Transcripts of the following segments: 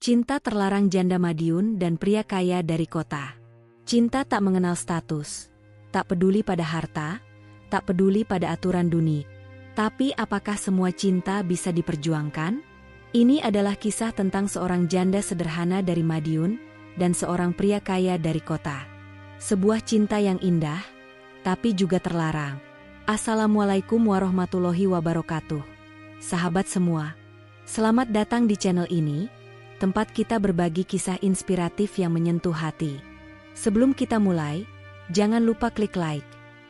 Cinta terlarang janda Madiun dan pria kaya dari kota. Cinta tak mengenal status, tak peduli pada harta, tak peduli pada aturan dunia. Tapi apakah semua cinta bisa diperjuangkan? Ini adalah kisah tentang seorang janda sederhana dari Madiun dan seorang pria kaya dari kota. Sebuah cinta yang indah, tapi juga terlarang. Assalamualaikum warahmatullahi wabarakatuh. Sahabat semua, selamat datang di channel ini, tempat kita berbagi kisah inspiratif yang menyentuh hati. Sebelum kita mulai, jangan lupa klik like,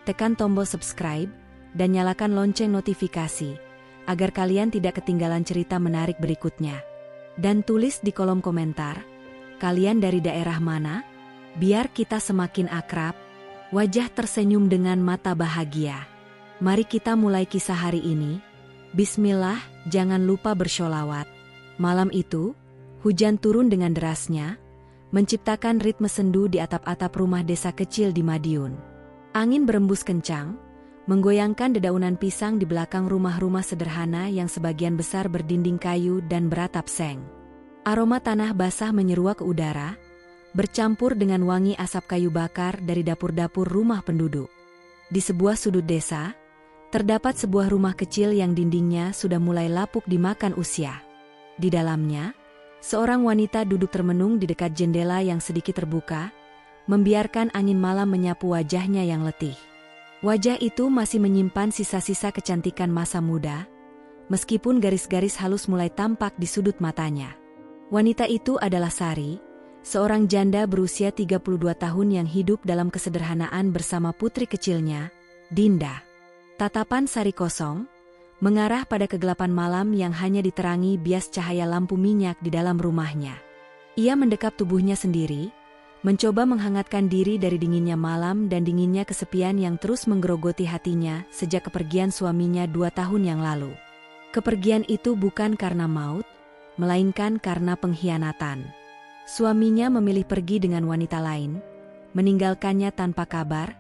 tekan tombol subscribe, dan nyalakan lonceng notifikasi, agar kalian tidak ketinggalan cerita menarik berikutnya. Dan tulis di kolom komentar, kalian dari daerah mana? Biar kita semakin akrab, wajah tersenyum dengan mata bahagia. Mari kita mulai kisah hari ini. Bismillah, jangan lupa bersholawat. Malam itu, hujan turun dengan derasnya, menciptakan ritme sendu di atap-atap rumah desa kecil di Madiun. Angin berembus kencang, menggoyangkan dedaunan pisang di belakang rumah-rumah sederhana yang sebagian besar berdinding kayu dan beratap seng. Aroma tanah basah menyeruak ke udara, bercampur dengan wangi asap kayu bakar dari dapur-dapur rumah penduduk. Di sebuah sudut desa, terdapat sebuah rumah kecil yang dindingnya sudah mulai lapuk dimakan usia. Di dalamnya, seorang wanita duduk termenung di dekat jendela yang sedikit terbuka, membiarkan angin malam menyapu wajahnya yang letih. Wajah itu masih menyimpan sisa-sisa kecantikan masa muda, meskipun garis-garis halus mulai tampak di sudut matanya. Wanita itu adalah Sari, seorang janda berusia 32 tahun yang hidup dalam kesederhanaan bersama putri kecilnya, Dinda. Tatapan Sari kosong, mengarah pada kegelapan malam yang hanya diterangi bias cahaya lampu minyak di dalam rumahnya. Ia mendekap tubuhnya sendiri, mencoba menghangatkan diri dari dinginnya malam dan dinginnya kesepian yang terus menggerogoti hatinya sejak kepergian suaminya 2 tahun yang lalu. Kepergian itu bukan karena maut, melainkan karena pengkhianatan. Suaminya memilih pergi dengan wanita lain, meninggalkannya tanpa kabar,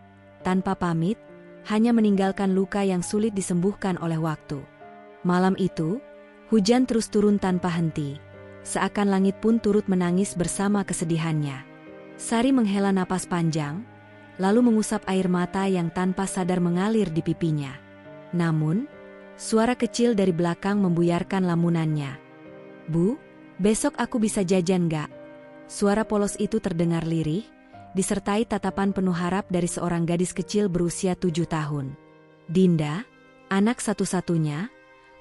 tanpa pamit, hanya meninggalkan luka yang sulit disembuhkan oleh waktu. Malam itu, hujan terus turun tanpa henti, seakan langit pun turut menangis bersama kesedihannya. Sari menghela napas panjang, lalu mengusap air mata yang tanpa sadar mengalir di pipinya. Namun, suara kecil dari belakang membuyarkan lamunannya. "Bu, besok aku bisa jajan gak?" Suara polos itu terdengar lirih, disertai tatapan penuh harap dari seorang gadis kecil berusia 7 tahun. Dinda, anak satu-satunya,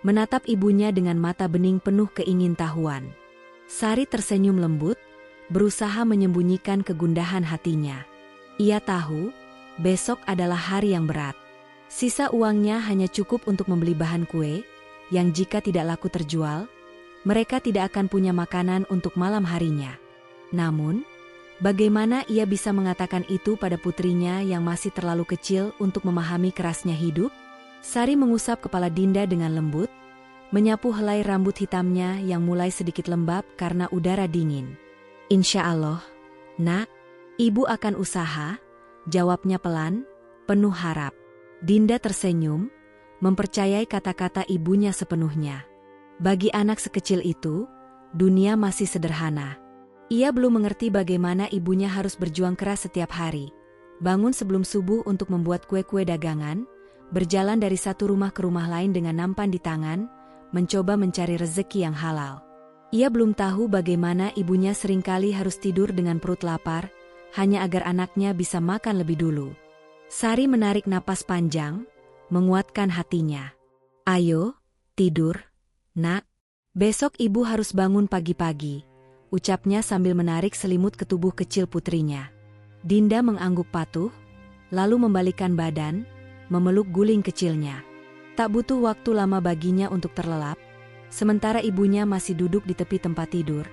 menatap ibunya dengan mata bening penuh keingintahuan. Sari tersenyum lembut, berusaha menyembunyikan kegundahan hatinya. Ia tahu, besok adalah hari yang berat. Sisa uangnya hanya cukup untuk membeli bahan kue, yang jika tidak laku terjual, mereka tidak akan punya makanan untuk malam harinya. Namun, bagaimana ia bisa mengatakan itu pada putrinya yang masih terlalu kecil untuk memahami kerasnya hidup? Sari mengusap kepala Dinda dengan lembut, menyapu helai rambut hitamnya yang mulai sedikit lembab karena udara dingin. "Insya Allah, nak, ibu akan usaha," jawabnya pelan, penuh harap. Dinda tersenyum, mempercayai kata-kata ibunya sepenuhnya. Bagi anak sekecil itu, dunia masih sederhana. Ia belum mengerti bagaimana ibunya harus berjuang keras setiap hari, bangun sebelum subuh untuk membuat kue-kue dagangan, berjalan dari satu rumah ke rumah lain dengan nampan di tangan, mencoba mencari rezeki yang halal. Ia belum tahu bagaimana ibunya seringkali harus tidur dengan perut lapar, hanya agar anaknya bisa makan lebih dulu. Sari menarik napas panjang, menguatkan hatinya. "Ayo, tidur, nak. Besok ibu harus bangun pagi-pagi," ucapnya sambil menarik selimut ke tubuh kecil putrinya. Dinda mengangguk patuh, lalu membalikkan badan, memeluk guling kecilnya. Tak butuh waktu lama baginya untuk terlelap, sementara ibunya masih duduk di tepi tempat tidur,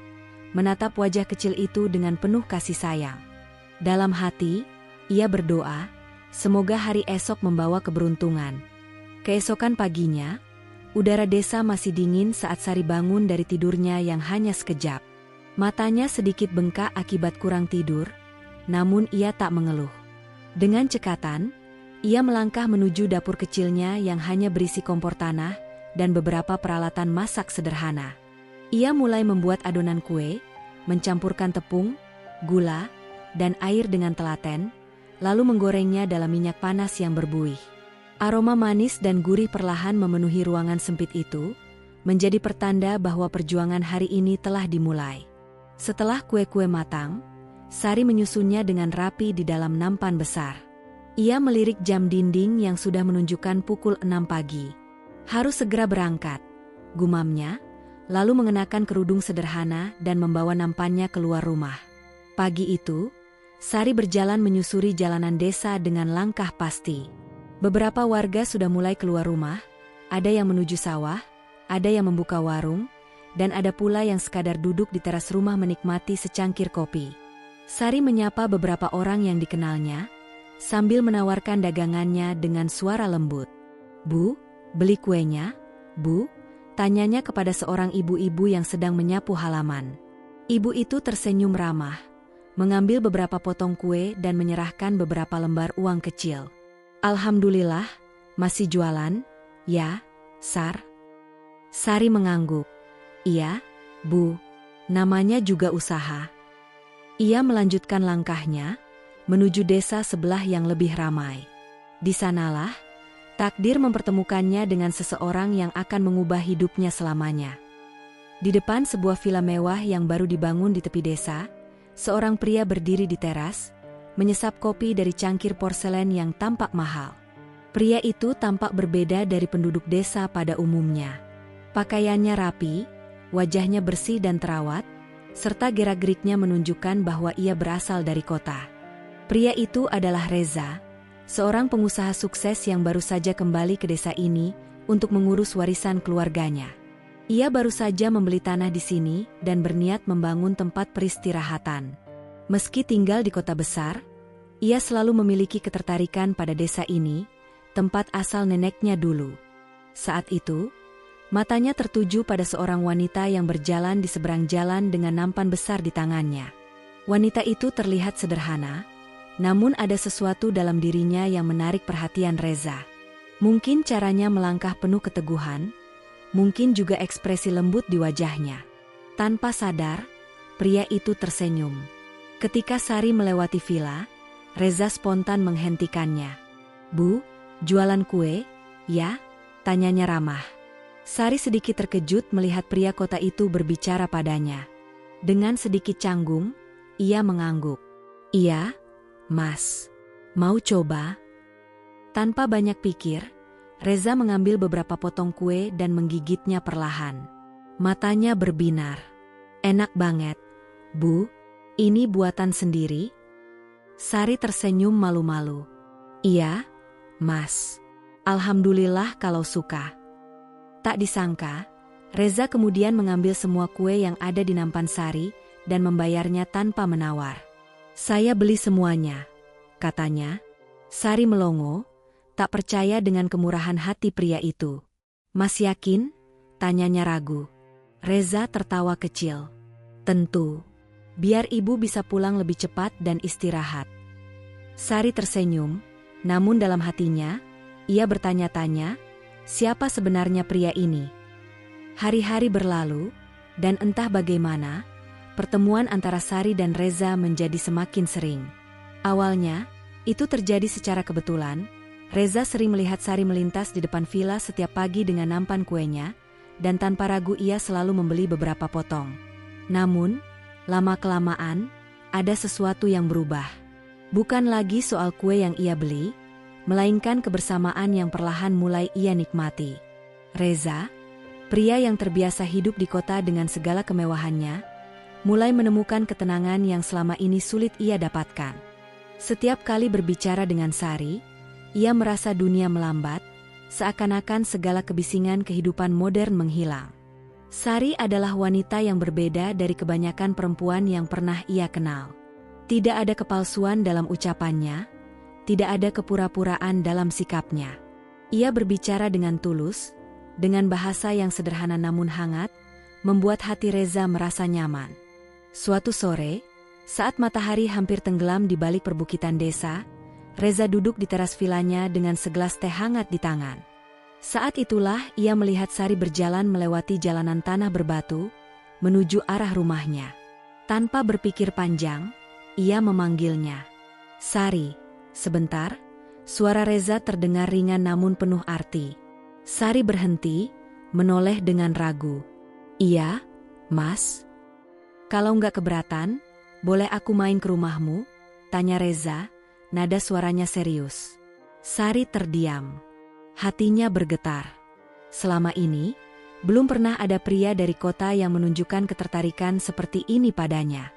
menatap wajah kecil itu dengan penuh kasih sayang. Dalam hati, ia berdoa, semoga hari esok membawa keberuntungan. Keesokan paginya, udara desa masih dingin saat Sari bangun dari tidurnya yang hanya sekejap. Matanya sedikit bengkak akibat kurang tidur, namun ia tak mengeluh. Dengan cekatan, ia melangkah menuju dapur kecilnya yang hanya berisi kompor tanah dan beberapa peralatan masak sederhana. Ia mulai membuat adonan kue, mencampurkan tepung, gula, dan air dengan telaten, lalu menggorengnya dalam minyak panas yang berbuih. Aroma manis dan gurih perlahan memenuhi ruangan sempit itu, menjadi pertanda bahwa perjuangan hari ini telah dimulai. Setelah kue-kue matang, Sari menyusunnya dengan rapi di dalam nampan besar. Ia melirik jam dinding yang sudah menunjukkan pukul 6 pagi. Harus segera berangkat, gumamnya, lalu mengenakan kerudung sederhana dan membawa nampannya keluar rumah. Pagi itu, Sari berjalan menyusuri jalanan desa dengan langkah pasti. Beberapa warga sudah mulai keluar rumah, ada yang menuju sawah, ada yang membuka warung, dan ada pula yang sekadar duduk di teras rumah menikmati secangkir kopi. Sari menyapa beberapa orang yang dikenalnya, sambil menawarkan dagangannya dengan suara lembut. "Bu, beli kuenya, Bu?" tanyanya kepada seorang ibu-ibu yang sedang menyapu halaman. Ibu itu tersenyum ramah, mengambil beberapa potong kue dan menyerahkan beberapa lembar uang kecil. "Alhamdulillah, masih jualan, ya, Sar?" Sari mengangguk. "Iya, Bu, namanya juga usaha." Ia melanjutkan langkahnya, menuju desa sebelah yang lebih ramai. Di sanalah, takdir mempertemukannya dengan seseorang yang akan mengubah hidupnya selamanya. Di depan sebuah villa mewah yang baru dibangun di tepi desa, seorang pria berdiri di teras, menyesap kopi dari cangkir porselen yang tampak mahal. Pria itu tampak berbeda dari penduduk desa pada umumnya. Pakaiannya rapi, wajahnya bersih dan terawat, serta gerak-geriknya menunjukkan bahwa ia berasal dari kota. Pria itu adalah Reza, seorang pengusaha sukses yang baru saja kembali ke desa ini untuk mengurus warisan keluarganya. Ia baru saja membeli tanah di sini dan berniat membangun tempat peristirahatan. Meski tinggal di kota besar, ia selalu memiliki ketertarikan pada desa ini, tempat asal neneknya dulu. Saat itu, matanya tertuju pada seorang wanita yang berjalan di seberang jalan dengan nampan besar di tangannya. Wanita itu terlihat sederhana, namun ada sesuatu dalam dirinya yang menarik perhatian Reza. Mungkin caranya melangkah penuh keteguhan, mungkin juga ekspresi lembut di wajahnya. Tanpa sadar, pria itu tersenyum. Ketika Sari melewati villa, Reza spontan menghentikannya. "Bu, jualan kue, ya?" tanyanya ramah. Sari sedikit terkejut melihat pria kota itu berbicara padanya. Dengan sedikit canggung, ia mengangguk. "Iya, Mas. Mau coba?" Tanpa banyak pikir, Reza mengambil beberapa potong kue dan menggigitnya perlahan. Matanya berbinar. "Enak banget, Bu. Ini buatan sendiri?" Sari tersenyum malu-malu. "Iya, Mas. Alhamdulillah kalau suka." Tak disangka, Reza kemudian mengambil semua kue yang ada di nampan Sari dan membayarnya tanpa menawar. "Saya beli semuanya," katanya. Sari melongo, tak percaya dengan kemurahan hati pria itu. "Mas yakin?" tanyanya ragu. Reza tertawa kecil. "Tentu. Biar ibu bisa pulang lebih cepat dan istirahat." Sari tersenyum, namun dalam hatinya, ia bertanya-tanya, siapa sebenarnya pria ini? Hari-hari berlalu, dan entah bagaimana, pertemuan antara Sari dan Reza menjadi semakin sering. Awalnya, itu terjadi secara kebetulan. Reza sering melihat Sari melintas di depan villa setiap pagi dengan nampan kuenya, dan tanpa ragu ia selalu membeli beberapa potong. Namun, lama-kelamaan, ada sesuatu yang berubah. Bukan lagi soal kue yang ia beli, melainkan kebersamaan yang perlahan mulai ia nikmati. Reza, pria yang terbiasa hidup di kota dengan segala kemewahannya, mulai menemukan ketenangan yang selama ini sulit ia dapatkan. Setiap kali berbicara dengan Sari, ia merasa dunia melambat, seakan-akan segala kebisingan kehidupan modern menghilang. Sari adalah wanita yang berbeda dari kebanyakan perempuan yang pernah ia kenal. Tidak ada kepalsuan dalam ucapannya, tidak ada kepura-puraan dalam sikapnya. Ia berbicara dengan tulus, dengan bahasa yang sederhana namun hangat, membuat hati Reza merasa nyaman. Suatu sore, saat matahari hampir tenggelam di balik perbukitan desa, Reza duduk di teras vilanya dengan segelas teh hangat di tangan. Saat itulah ia melihat Sari berjalan melewati jalanan tanah berbatu, menuju arah rumahnya. Tanpa berpikir panjang, ia memanggilnya. "Sari, sebentar." Suara Reza terdengar ringan namun penuh arti. Sari berhenti, menoleh dengan ragu. "Iya, Mas. Kalau nggak keberatan, boleh aku main ke rumahmu?" tanya Reza, nada suaranya serius. Sari terdiam. Hatinya bergetar. Selama ini, belum pernah ada pria dari kota yang menunjukkan ketertarikan seperti ini padanya.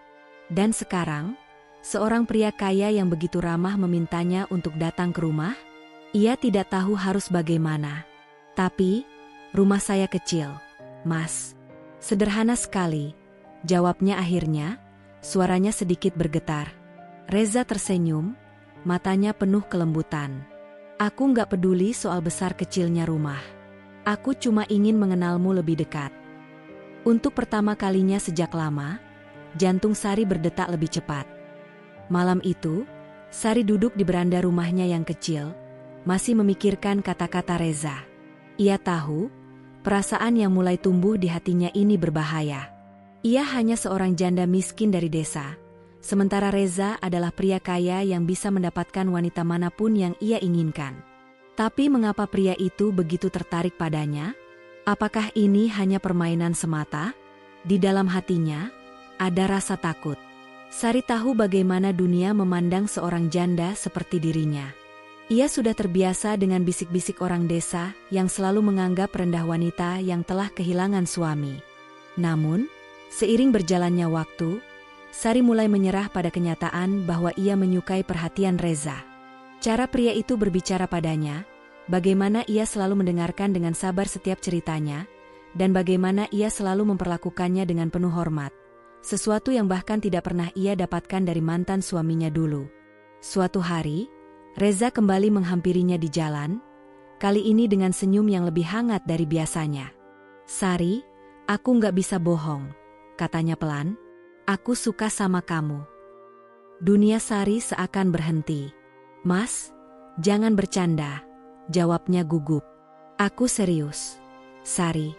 Dan sekarang, seorang pria kaya yang begitu ramah memintanya untuk datang ke rumah. Ia tidak tahu harus bagaimana. "Tapi, rumah saya kecil, Mas." "Sederhana sekali," jawabnya akhirnya, suaranya sedikit bergetar. Reza tersenyum, matanya penuh kelembutan. "Aku nggak peduli soal besar kecilnya rumah. Aku cuma ingin mengenalmu lebih dekat." Untuk pertama kalinya sejak lama, jantung Sari berdetak lebih cepat. Malam itu, Sari duduk di beranda rumahnya yang kecil, masih memikirkan kata-kata Reza. Ia tahu, perasaan yang mulai tumbuh di hatinya ini berbahaya. Ia hanya seorang janda miskin dari desa, sementara Reza adalah pria kaya yang bisa mendapatkan wanita manapun yang ia inginkan. Tapi mengapa pria itu begitu tertarik padanya? Apakah ini hanya permainan semata? Di dalam hatinya, ada rasa takut. Sari tahu bagaimana dunia memandang seorang janda seperti dirinya. Ia sudah terbiasa dengan bisik-bisik orang desa yang selalu menganggap rendah wanita yang telah kehilangan suami. Namun, seiring berjalannya waktu, Sari mulai menyerah pada kenyataan bahwa ia menyukai perhatian Reza. Cara pria itu berbicara padanya, bagaimana ia selalu mendengarkan dengan sabar setiap ceritanya, dan bagaimana ia selalu memperlakukannya dengan penuh hormat. Sesuatu yang bahkan tidak pernah ia dapatkan dari mantan suaminya dulu. Suatu hari, Reza kembali menghampirinya di jalan, kali ini dengan senyum yang lebih hangat dari biasanya. "Sari, aku nggak bisa bohong," katanya pelan. "Aku suka sama kamu." Dunia Sari seakan berhenti. "Mas, jangan bercanda," jawabnya gugup. "Aku serius. Sari,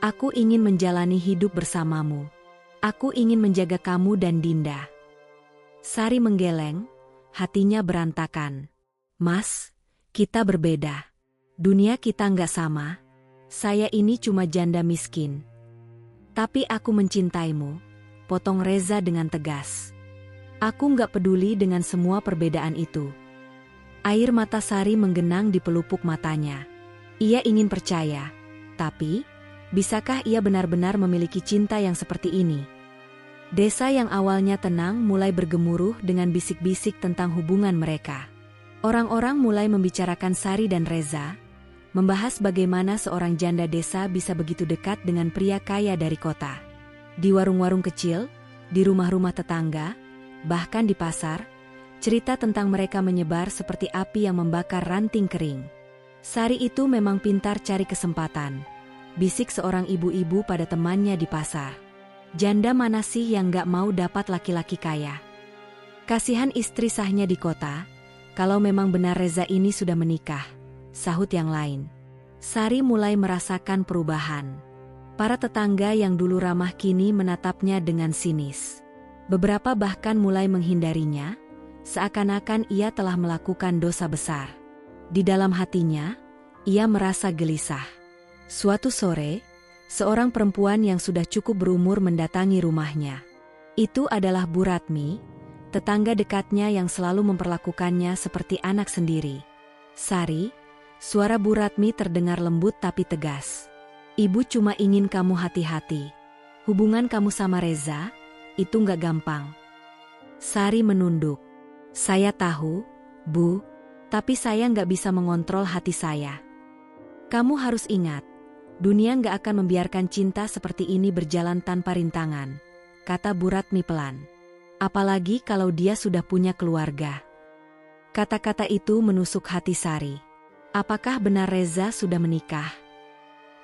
aku ingin menjalani hidup bersamamu. Aku ingin menjaga kamu dan Dinda." Sari menggeleng, hatinya berantakan. "Mas, kita berbeda. Dunia kita nggak sama. Saya ini cuma janda miskin. Tapi aku mencintaimu," potong Reza dengan tegas. "Aku nggak peduli dengan semua perbedaan itu." Air mata Sari menggenang di pelupuk matanya. Ia ingin percaya, tapi bisakah ia benar-benar memiliki cinta yang seperti ini? Desa yang awalnya tenang mulai bergemuruh dengan bisik-bisik tentang hubungan mereka. Orang-orang mulai membicarakan Sari dan Reza, membahas bagaimana seorang janda desa bisa begitu dekat dengan pria kaya dari kota. Di warung-warung kecil, di rumah-rumah tetangga, bahkan di pasar, cerita tentang mereka menyebar seperti api yang membakar ranting kering. Sari itu memang pintar cari kesempatan, bisik seorang ibu-ibu pada temannya di pasar. "Janda mana sih yang gak mau dapat laki-laki kaya? Kasihan istri sahnya di kota, kalau memang benar Reza ini sudah menikah," sahut yang lain. Sari mulai merasakan perubahan. Para tetangga yang dulu ramah kini menatapnya dengan sinis. Beberapa bahkan mulai menghindarinya, seakan-akan ia telah melakukan dosa besar. Di dalam hatinya, ia merasa gelisah. Suatu sore, seorang perempuan yang sudah cukup berumur mendatangi rumahnya. Itu adalah Bu Ratmi, tetangga dekatnya yang selalu memperlakukannya seperti anak sendiri. "Sari," suara Bu Ratmi terdengar lembut tapi tegas. "Ibu cuma ingin kamu hati-hati. Hubungan kamu sama Reza, itu nggak gampang." Sari menunduk. "Saya tahu, Bu, tapi saya nggak bisa mengontrol hati saya. Kamu harus ingat, dunia nggak akan membiarkan cinta seperti ini berjalan tanpa rintangan," kata Bu Ratmi pelan. "Apalagi kalau dia sudah punya keluarga." Kata-kata itu menusuk hati Sari. Apakah benar Reza sudah menikah?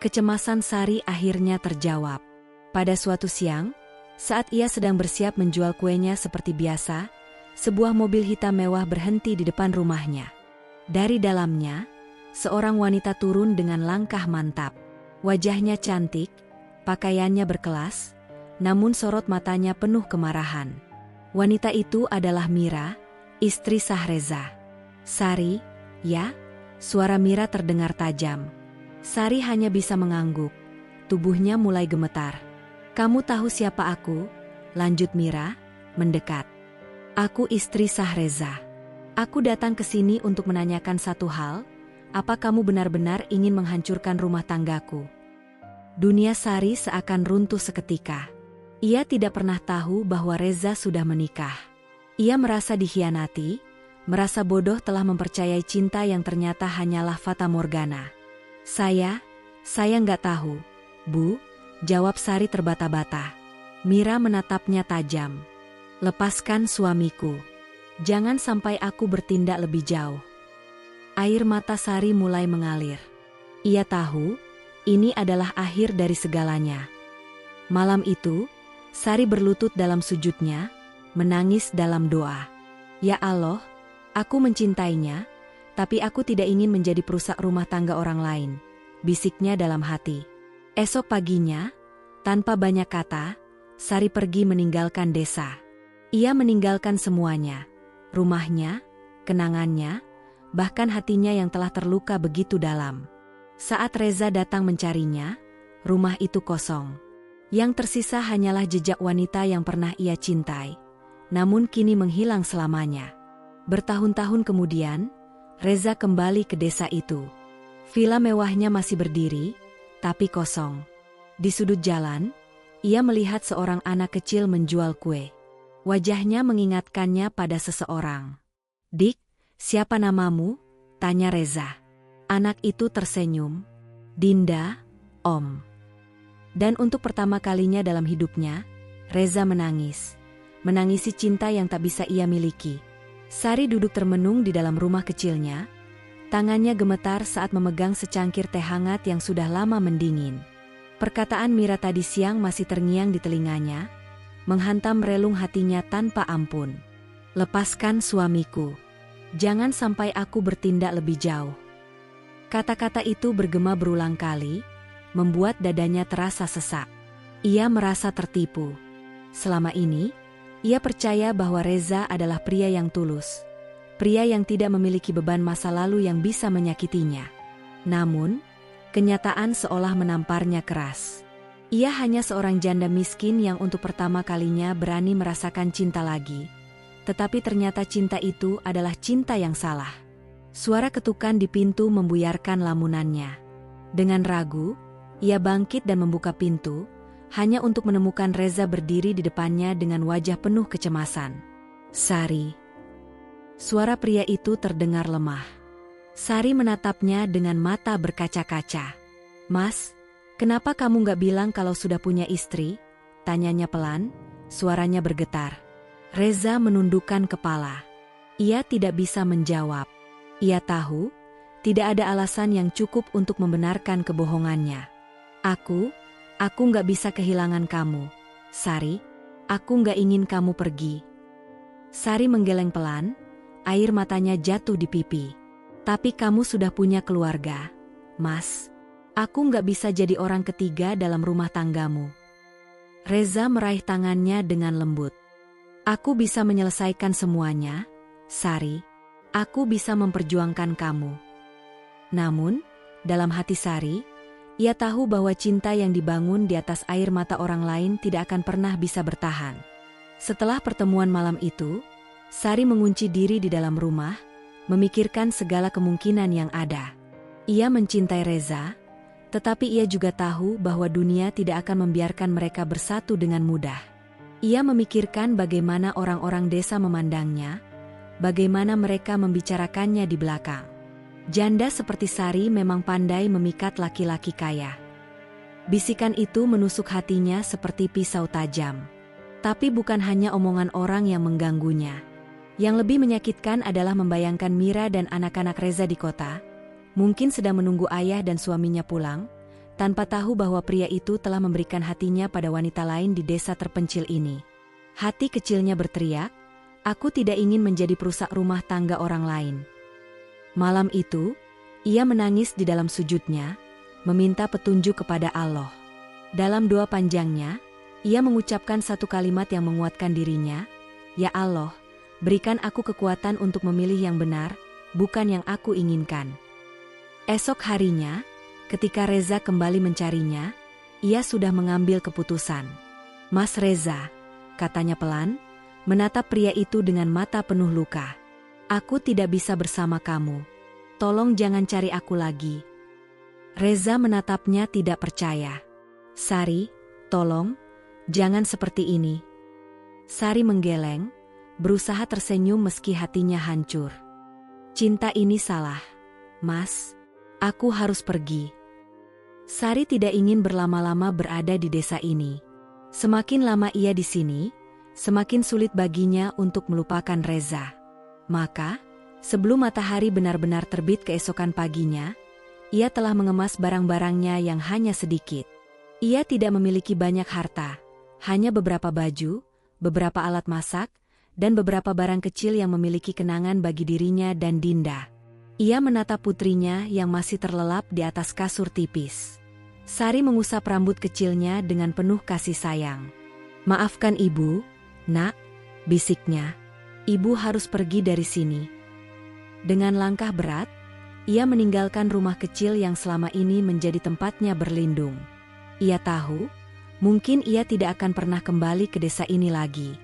Kecemasan Sari akhirnya terjawab. Pada suatu siang, saat ia sedang bersiap menjual kuenya seperti biasa, sebuah mobil hitam mewah berhenti di depan rumahnya. Dari dalamnya, seorang wanita turun dengan langkah mantap. Wajahnya cantik, pakaiannya berkelas, namun sorot matanya penuh kemarahan. Wanita itu adalah Mira, istri Shahreza. Sari, ya? Suara Mira terdengar tajam. Sari hanya bisa mengangguk. Tubuhnya mulai gemetar. Kamu tahu siapa aku? Lanjut Mira, mendekat. Aku istri Shahreza. Aku datang ke sini untuk menanyakan satu hal. Apa kamu benar-benar ingin menghancurkan rumah tanggaku? Dunia Sari seakan runtuh seketika. Ia tidak pernah tahu bahwa Reza sudah menikah. Ia merasa dikhianati, merasa bodoh telah mempercayai cinta yang ternyata hanyalah fata morgana. Saya nggak tahu, Bu, jawab Sari terbata-bata. Mira menatapnya tajam. Lepaskan suamiku. Jangan sampai aku bertindak lebih jauh. Air mata Sari mulai mengalir. Ia tahu, ini adalah akhir dari segalanya. Malam itu, Sari berlutut dalam sujudnya, menangis dalam doa. Ya Allah, aku mencintainya, tapi aku tidak ingin menjadi perusak rumah tangga orang lain, bisiknya dalam hati. Esok paginya, tanpa banyak kata, Sari pergi meninggalkan desa. Ia meninggalkan semuanya, rumahnya, kenangannya, bahkan hatinya yang telah terluka begitu dalam. Saat Reza datang mencarinya, rumah itu kosong. Yang tersisa hanyalah jejak wanita yang pernah ia cintai, namun kini menghilang selamanya. Bertahun-tahun kemudian, Reza kembali ke desa itu. Villa mewahnya masih berdiri, tapi kosong. Di sudut jalan, ia melihat seorang anak kecil menjual kue. Wajahnya mengingatkannya pada seseorang. Dik, siapa namamu? Tanya Reza. Anak itu tersenyum. Dinda, Om. Dan untuk pertama kalinya dalam hidupnya, Reza menangis. Menangisi cinta yang tak bisa ia miliki. Sari duduk termenung di dalam rumah kecilnya. Tangannya gemetar saat memegang secangkir teh hangat yang sudah lama mendingin. Perkataan Mira tadi siang masih terngiang di telinganya, menghantam relung hatinya tanpa ampun. Lepaskan suamiku. Jangan sampai aku bertindak lebih jauh. Kata-kata itu bergema berulang kali, membuat dadanya terasa sesak. Ia merasa tertipu. Selama ini, ia percaya bahwa Reza adalah pria yang tulus. Pria yang tidak memiliki beban masa lalu yang bisa menyakitinya. Namun, kenyataan seolah menamparnya keras. Ia hanya seorang janda miskin yang untuk pertama kalinya berani merasakan cinta lagi. Tetapi ternyata cinta itu adalah cinta yang salah. Suara ketukan di pintu membuyarkan lamunannya. Dengan ragu, ia bangkit dan membuka pintu, hanya untuk menemukan Reza berdiri di depannya dengan wajah penuh kecemasan. Sari. Suara pria itu terdengar lemah. Sari menatapnya dengan mata berkaca-kaca. Mas, kenapa kamu gak bilang kalau sudah punya istri? Tanyanya pelan, suaranya bergetar. Reza menundukkan kepala. Ia tidak bisa menjawab. Ia tahu, tidak ada alasan yang cukup untuk membenarkan kebohongannya. Aku gak bisa kehilangan kamu. Sari, aku gak ingin kamu pergi. Sari menggeleng pelan, air matanya jatuh di pipi. Tapi kamu sudah punya keluarga, Mas. Aku gak bisa jadi orang ketiga dalam rumah tanggamu. Reza meraih tangannya dengan lembut. Aku bisa menyelesaikan semuanya, Sari. Aku bisa memperjuangkan kamu. Namun, dalam hati Sari, ia tahu bahwa cinta yang dibangun di atas air mata orang lain tidak akan pernah bisa bertahan. Setelah pertemuan malam itu, Sari mengunci diri di dalam rumah, memikirkan segala kemungkinan yang ada. Ia mencintai Reza, tetapi ia juga tahu bahwa dunia tidak akan membiarkan mereka bersatu dengan mudah. Ia memikirkan bagaimana orang-orang desa memandangnya, bagaimana mereka membicarakannya di belakang. Janda seperti Sari memang pandai memikat laki-laki kaya. Bisikan itu menusuk hatinya seperti pisau tajam. Tapi bukan hanya omongan orang yang mengganggunya. Yang lebih menyakitkan adalah membayangkan Mira dan anak-anak Reza di kota, mungkin sedang menunggu ayah dan suaminya pulang, tanpa tahu bahwa pria itu telah memberikan hatinya pada wanita lain di desa terpencil ini. Hati kecilnya berteriak, aku tidak ingin menjadi perusak rumah tangga orang lain. Malam itu, ia menangis di dalam sujudnya, meminta petunjuk kepada Allah. Dalam doa panjangnya, Ia mengucapkan satu kalimat yang menguatkan dirinya, "Ya Allah, berikan aku kekuatan untuk memilih yang benar, bukan yang aku inginkan." Esok harinya, ketika Reza kembali mencarinya, ia sudah mengambil keputusan. "Mas Reza," katanya pelan, menatap pria itu dengan mata penuh luka. "Aku tidak bisa bersama kamu. Tolong jangan cari aku lagi." Reza menatapnya tidak percaya. "Sari, tolong, jangan seperti ini." Sari menggeleng, berusaha tersenyum meski hatinya hancur. "Cinta ini salah, Mas. Aku harus pergi." Sari tidak ingin berlama-lama berada di desa ini. Semakin lama ia di sini, semakin sulit baginya untuk melupakan Reza. Maka, sebelum matahari benar-benar terbit keesokan paginya, ia telah mengemas barang-barangnya yang hanya sedikit. Ia tidak memiliki banyak harta, hanya beberapa baju, beberapa alat masak, dan beberapa barang kecil yang memiliki kenangan bagi dirinya dan Dinda. Ia menatap putrinya yang masih terlelap di atas kasur tipis. Sari mengusap rambut kecilnya dengan penuh kasih sayang. "Maafkan ibu, nak," bisiknya. "Ibu harus pergi dari sini." Dengan langkah berat, ia meninggalkan rumah kecil yang selama ini menjadi tempatnya berlindung. Ia tahu, mungkin ia tidak akan pernah kembali ke desa ini lagi.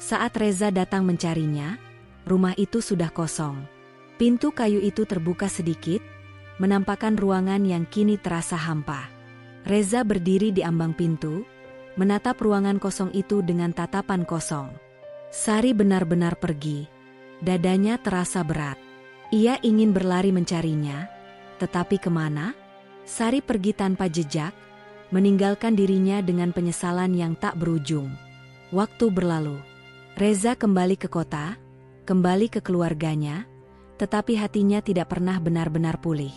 Saat Reza datang mencarinya, rumah itu sudah kosong. Pintu kayu itu terbuka sedikit, menampakkan ruangan yang kini terasa hampa. Reza berdiri di ambang pintu, menatap ruangan kosong itu dengan tatapan kosong. Sari benar-benar pergi. Dadanya terasa berat. Ia ingin berlari mencarinya, tetapi kemana? Sari pergi tanpa jejak, meninggalkan dirinya dengan penyesalan yang tak berujung. Waktu berlalu. Reza kembali ke kota, kembali ke keluarganya, tetapi hatinya tidak pernah benar-benar pulih.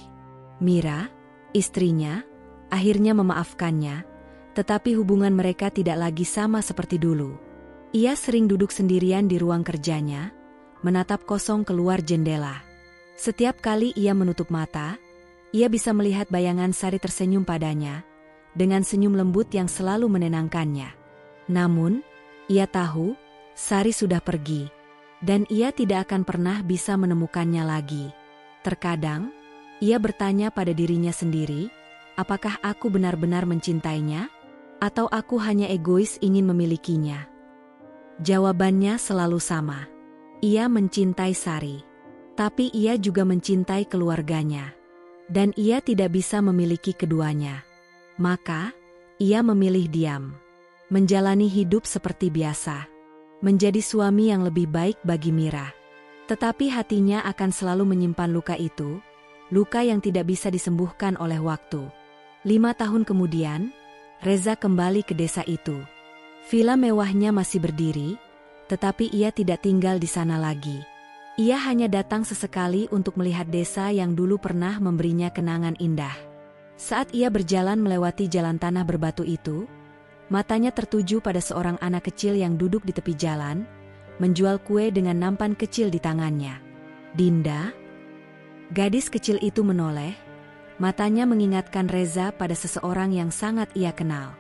Mira, istrinya, akhirnya memaafkannya, tetapi hubungan mereka tidak lagi sama seperti dulu. Ia sering duduk sendirian di ruang kerjanya, menatap kosong keluar jendela. Setiap kali ia menutup mata, ia bisa melihat bayangan Sari tersenyum padanya, dengan senyum lembut yang selalu menenangkannya. Namun, ia tahu, Sari sudah pergi, dan ia tidak akan pernah bisa menemukannya lagi. Terkadang, ia bertanya pada dirinya sendiri, apakah aku benar-benar mencintainya? Atau aku hanya egois ingin memilikinya? Jawabannya selalu sama. Ia mencintai Sari. Tapi ia juga mencintai keluarganya. Dan ia tidak bisa memiliki keduanya. Maka, ia memilih diam. Menjalani hidup seperti biasa. Menjadi suami yang lebih baik bagi Mira. Tetapi hatinya akan selalu menyimpan luka itu, luka yang tidak bisa disembuhkan oleh waktu. 5 tahun kemudian, Reza kembali ke desa itu. Villa mewahnya masih berdiri, tetapi ia tidak tinggal di sana lagi. Ia hanya datang sesekali untuk melihat desa yang dulu pernah memberinya kenangan indah. Saat ia berjalan melewati jalan tanah berbatu itu, matanya tertuju pada seorang anak kecil yang duduk di tepi jalan, menjual kue dengan nampan kecil di tangannya. "Dinda?" Gadis kecil itu menoleh, matanya mengingatkan Reza pada seseorang yang sangat ia kenal.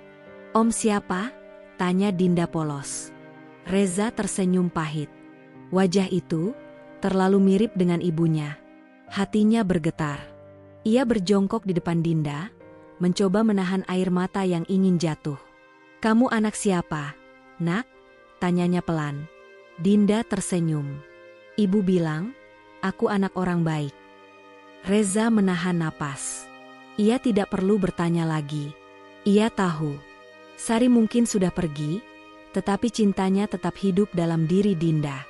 "Om siapa?" tanya Dinda polos. Reza tersenyum pahit. Wajah itu terlalu mirip dengan ibunya. Hatinya bergetar. Ia berjongkok di depan Dinda, mencoba menahan air mata yang ingin jatuh. "Kamu anak siapa, nak?" tanyanya pelan. Dinda tersenyum. "Ibu bilang, aku anak orang baik." Reza menahan napas. Ia tidak perlu bertanya lagi. Ia tahu, Sari mungkin sudah pergi, tetapi cintanya tetap hidup dalam diri Dinda.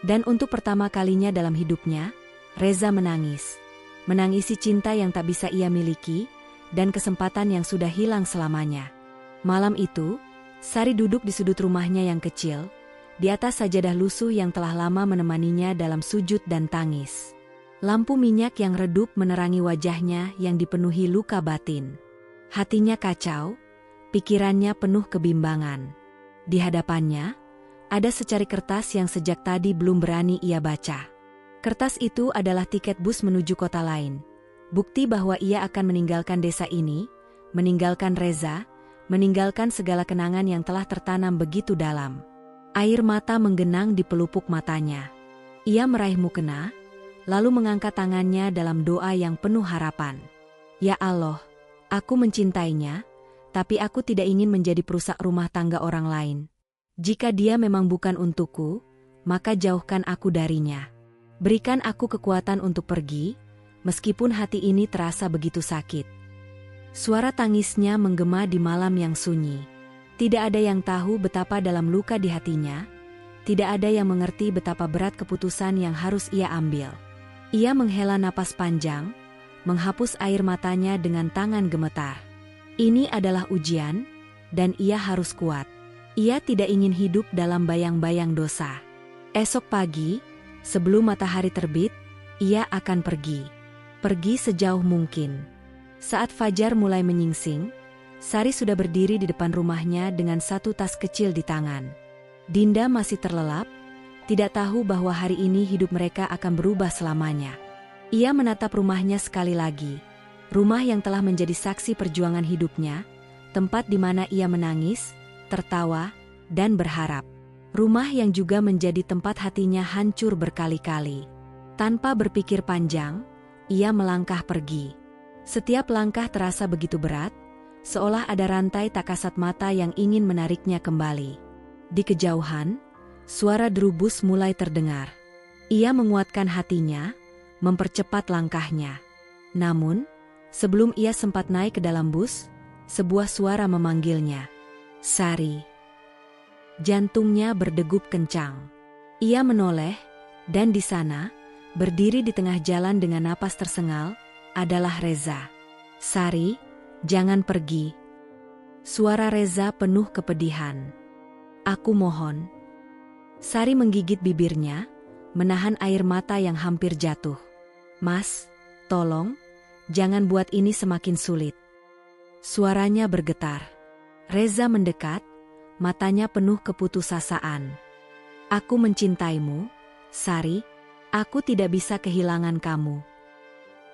Dan untuk pertama kalinya dalam hidupnya, Reza menangis. Menangisi cinta yang tak bisa ia miliki, dan kesempatan yang sudah hilang selamanya. Malam itu, Sari duduk di sudut rumahnya yang kecil, di atas sajadah lusuh yang telah lama menemaninya dalam sujud dan tangis. Lampu minyak yang redup menerangi wajahnya yang dipenuhi luka batin. Hatinya kacau, pikirannya penuh kebimbangan. Di hadapannya, ada secari kertas yang sejak tadi belum berani ia baca. Kertas itu adalah tiket bus menuju kota lain. Bukti bahwa ia akan meninggalkan desa ini, meninggalkan Reza, meninggalkan segala kenangan yang telah tertanam begitu dalam. Air mata menggenang di pelupuk matanya. Ia meraih mukena, lalu mengangkat tangannya dalam doa yang penuh harapan. Ya Allah, aku mencintainya, tapi aku tidak ingin menjadi perusak rumah tangga orang lain. Jika dia memang bukan untukku, maka jauhkan aku darinya. Berikan aku kekuatan untuk pergi, meskipun hati ini terasa begitu sakit. Suara tangisnya menggema di malam yang sunyi. Tidak ada yang tahu betapa dalam luka di hatinya, tidak ada yang mengerti betapa berat keputusan yang harus ia ambil. Ia menghela napas panjang, menghapus air matanya dengan tangan gemetar. Ini adalah ujian, dan ia harus kuat. Ia tidak ingin hidup dalam bayang-bayang dosa. Esok pagi, sebelum matahari terbit, ia akan pergi. Pergi sejauh mungkin. Saat fajar mulai menyingsing, Sari sudah berdiri di depan rumahnya dengan satu tas kecil di tangan. Dinda masih terlelap, tidak tahu bahwa hari ini hidup mereka akan berubah selamanya. Ia menatap rumahnya sekali lagi. Rumah yang telah menjadi saksi perjuangan hidupnya, tempat di mana ia menangis, tertawa, dan berharap. Rumah yang juga menjadi tempat hatinya hancur berkali-kali. Tanpa berpikir panjang, ia melangkah pergi. Setiap langkah terasa begitu berat, seolah ada rantai tak kasat mata yang ingin menariknya kembali. Di kejauhan, suara derubus mulai terdengar. Ia menguatkan hatinya, mempercepat langkahnya. Namun, sebelum ia sempat naik ke dalam bus, sebuah suara memanggilnya. Sari. Jantungnya berdegup kencang. Ia menoleh, dan di sana, berdiri di tengah jalan dengan napas tersengal, adalah Reza. Sari, jangan pergi. Suara Reza penuh kepedihan. Aku mohon. Sari menggigit bibirnya, menahan air mata yang hampir jatuh. Mas, tolong, jangan buat ini semakin sulit. Suaranya bergetar. Reza mendekat, matanya penuh keputusasaan. Aku mencintaimu, Sari, aku tidak bisa kehilangan kamu.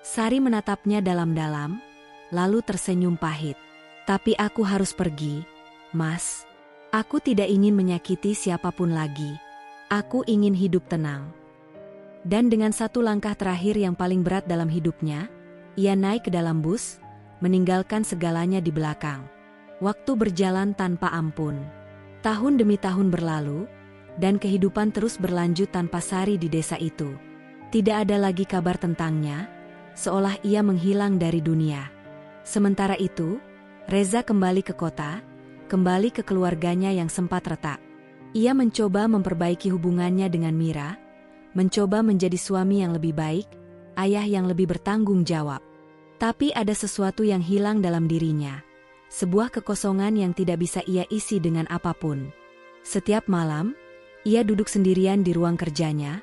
Sari menatapnya dalam-dalam, lalu tersenyum pahit. Tapi aku harus pergi, Mas. Aku tidak ingin menyakiti siapapun lagi. Aku ingin hidup tenang. Dan dengan satu langkah terakhir yang paling berat dalam hidupnya, ia naik ke dalam bus, meninggalkan segalanya di belakang. Waktu berjalan tanpa ampun. Tahun demi tahun berlalu, dan kehidupan terus berlanjut tanpa Sari di desa itu. Tidak ada lagi kabar tentangnya, seolah ia menghilang dari dunia. Sementara itu, Reza kembali ke kota, kembali ke keluarganya yang sempat retak. Ia mencoba memperbaiki hubungannya dengan Mira, mencoba menjadi suami yang lebih baik, ayah yang lebih bertanggung jawab. Tapi ada sesuatu yang hilang dalam dirinya, sebuah kekosongan yang tidak bisa ia isi dengan apapun. Setiap malam, ia duduk sendirian di ruang kerjanya,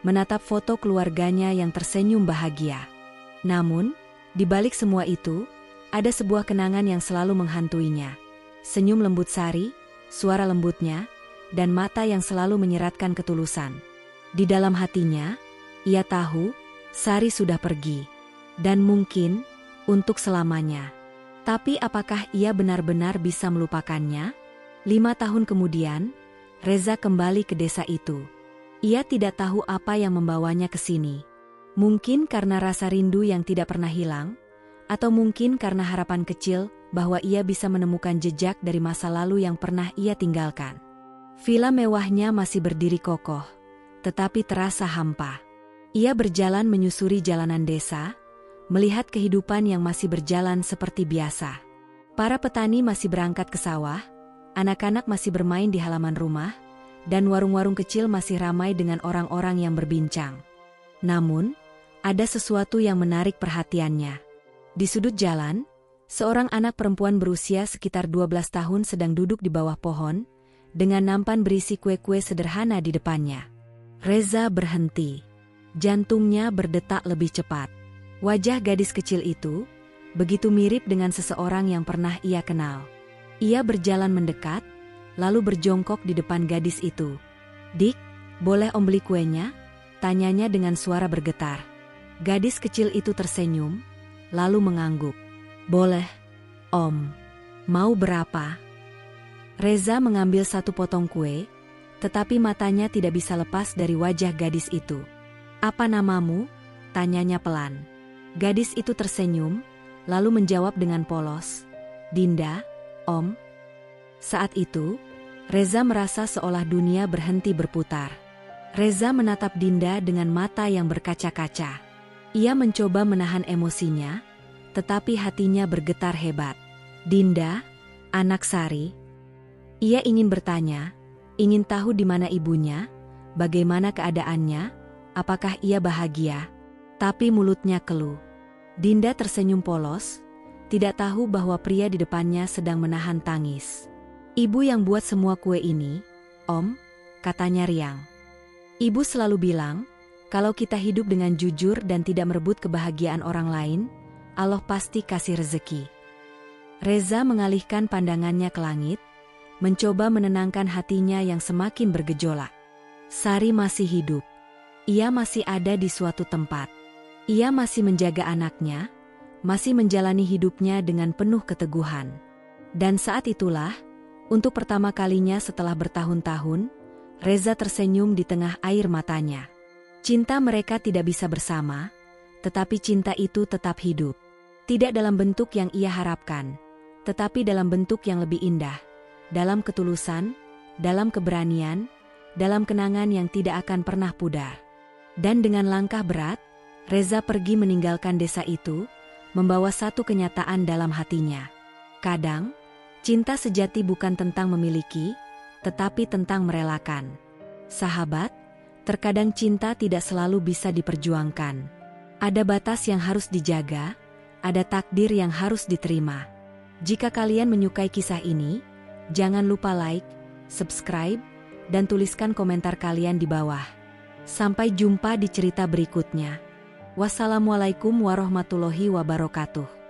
menatap foto keluarganya yang tersenyum bahagia. Namun, di balik semua itu, ada sebuah kenangan yang selalu menghantuinya. Senyum lembut Sari, suara lembutnya, dan mata yang selalu menyeratkan ketulusan. Di dalam hatinya, ia tahu, Sari sudah pergi. Dan mungkin, untuk selamanya. Tapi apakah ia benar-benar bisa melupakannya? 5 tahun kemudian, Reza kembali ke desa itu. Ia tidak tahu apa yang membawanya ke sini. Mungkin karena rasa rindu yang tidak pernah hilang, atau mungkin karena harapan kecil bahwa ia bisa menemukan jejak dari masa lalu yang pernah ia tinggalkan. Villa mewahnya masih berdiri kokoh, tetapi terasa hampa. Ia berjalan menyusuri jalanan desa, melihat kehidupan yang masih berjalan seperti biasa. Para petani masih berangkat ke sawah, anak-anak masih bermain di halaman rumah, dan warung-warung kecil masih ramai dengan orang-orang yang berbincang. Namun, ada sesuatu yang menarik perhatiannya. Di sudut jalan, seorang anak perempuan berusia sekitar 12 tahun sedang duduk di bawah pohon, dengan nampan berisi kue-kue sederhana di depannya. Reza berhenti. Jantungnya berdetak lebih cepat. Wajah gadis kecil itu, begitu mirip dengan seseorang yang pernah ia kenal. Ia berjalan mendekat, lalu berjongkok di depan gadis itu. "Dik, boleh Om beli kuenya?" tanyanya dengan suara bergetar. Gadis kecil itu tersenyum, lalu mengangguk. "Boleh, Om." Mau berapa? Reza mengambil satu potong kue, tetapi matanya tidak bisa lepas dari wajah gadis itu. Apa namamu? Tanyanya pelan. Gadis itu tersenyum, lalu menjawab dengan polos. Dinda, Om. Saat itu, Reza merasa seolah dunia berhenti berputar. Reza menatap Dinda dengan mata yang berkaca-kaca. Ia mencoba menahan emosinya, tetapi hatinya bergetar hebat. Dinda, anak Sari. Ia ingin bertanya, ingin tahu di mana ibunya, bagaimana keadaannya, apakah ia bahagia, tapi mulutnya keluh. Dinda tersenyum polos, tidak tahu bahwa pria di depannya sedang menahan tangis. Ibu yang buat semua kue ini, Om, katanya riang. Ibu selalu bilang, kalau kita hidup dengan jujur dan tidak merebut kebahagiaan orang lain, Allah pasti kasih rezeki. Reza mengalihkan pandangannya ke langit, mencoba menenangkan hatinya yang semakin bergejolak. Sari masih hidup. Ia masih ada di suatu tempat. Ia masih menjaga anaknya, masih menjalani hidupnya dengan penuh keteguhan. Dan saat itulah, untuk pertama kalinya setelah bertahun-tahun, Reza tersenyum di tengah air matanya. Cinta mereka tidak bisa bersama, tetapi cinta itu tetap hidup. Tidak dalam bentuk yang ia harapkan, tetapi dalam bentuk yang lebih indah. Dalam ketulusan, dalam keberanian, dalam kenangan yang tidak akan pernah pudar. Dan dengan langkah berat, Reza pergi meninggalkan desa itu, membawa satu kenyataan dalam hatinya. Kadang, cinta sejati bukan tentang memiliki, tetapi tentang merelakan. Sahabat, terkadang cinta tidak selalu bisa diperjuangkan. Ada batas yang harus dijaga, ada takdir yang harus diterima. Jika kalian menyukai kisah ini, jangan lupa like, subscribe, dan tuliskan komentar kalian di bawah. Sampai jumpa di cerita berikutnya. Wassalamualaikum warahmatullahi wabarakatuh.